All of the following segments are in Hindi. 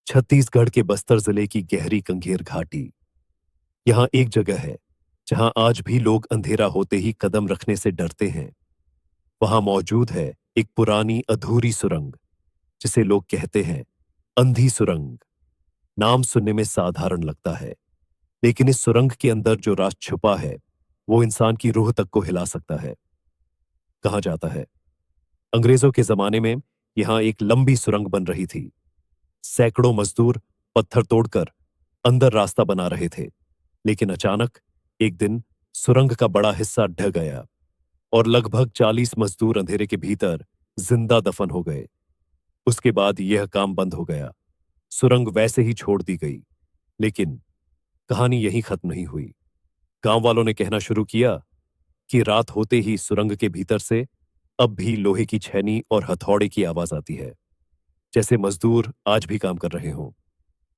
छत्तीसगढ़ के बस्तर जिले की गहरी कंघेर घाटी। यहाँ एक जगह है जहाँ आज भी लोग अंधेरा होते ही कदम रखने से डरते हैं। वहां मौजूद है एक पुरानी अधूरी सुरंग, जिसे लोग कहते हैं अंधी सुरंग। नाम सुनने में साधारण लगता है, लेकिन इस सुरंग के अंदर जो राज छुपा है वो इंसान की रूह तक को हिला सकता है। कहा जाता है अंग्रेजों के जमाने में यहाँ एक लंबी सुरंग बन रही थी। सैकड़ों मजदूर पत्थर तोड़कर अंदर रास्ता बना रहे थे, लेकिन अचानक एक दिन सुरंग का बड़ा हिस्सा ढह गया और लगभग 40 मजदूर अंधेरे के भीतर जिंदा दफन हो गए। उसके बाद यह काम बंद हो गया। सुरंग वैसे ही छोड़ दी गई। लेकिन कहानी यहीं खत्म नहीं हुई। गांव वालों ने कहना शुरू किया कि रात होते ही सुरंग के भीतर से अब भी लोहे की छेनी और हथौड़े की आवाज आती है, जैसे मजदूर आज भी काम कर रहे हों।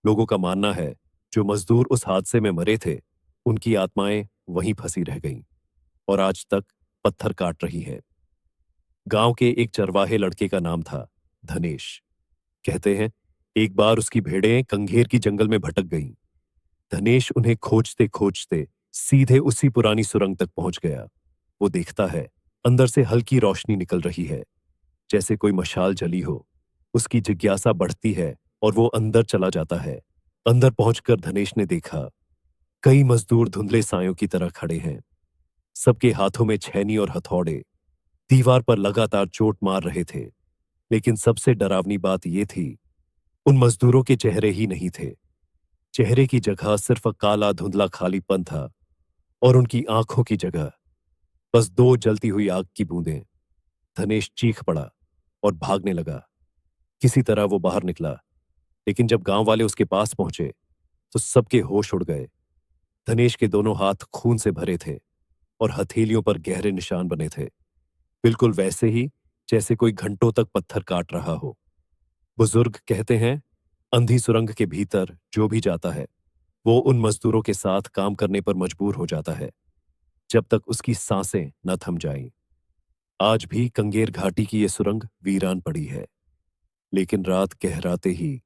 लोगों का मानना है जो मजदूर उस हादसे में मरे थे, उनकी आत्माएं वहीं फंसी रह गईं और आज तक पत्थर काट रही हैं। गांव के एक चरवाहे लड़के का नाम था धनेश। कहते हैं एक बार उसकी भेड़ें कंघेर की जंगल में भटक गईं। धनेश उन्हें खोजते खोजते सीधे उसी पुरानी सुरंग तक पहुंच गया। वो देखता है अंदर से हल्की रोशनी निकल रही है, जैसे कोई मशाल जली हो। उसकी जिज्ञासा बढ़ती है और वो अंदर चला जाता है। अंदर पहुंचकर धनेश ने देखा कई मजदूर धुंधले सायों की तरह खड़े हैं। सबके हाथों में छेनी और हथौड़े दीवार पर लगातार चोट मार रहे थे। लेकिन सबसे डरावनी बात यह थी, उन मजदूरों के चेहरे ही नहीं थे। चेहरे की जगह सिर्फ काला धुंधला खालीपन था और उनकी आंखों की जगह बस दो जलती हुई आग की बूंदें। धनेश चीख पड़ा और भागने लगा। किसी तरह वो बाहर निकला, लेकिन जब गांव वाले उसके पास पहुंचे तो सबके होश उड़ गए। धनेश के दोनों हाथ खून से भरे थे और हथेलियों पर गहरे निशान बने थे, बिल्कुल वैसे ही जैसे कोई घंटों तक पत्थर काट रहा हो। बुजुर्ग कहते हैं अंधी सुरंग के भीतर जो भी जाता है वो उन मजदूरों के साथ काम करने पर मजबूर हो जाता है, जब तक उसकी सांसें न थम जाएं। आज भी कंगेर घाटी की ये सुरंग वीरान पड़ी है, लेकिन रात गहराते ही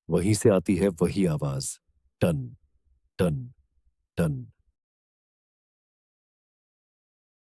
वहीं से आती है वही आवाज, टन टन टन।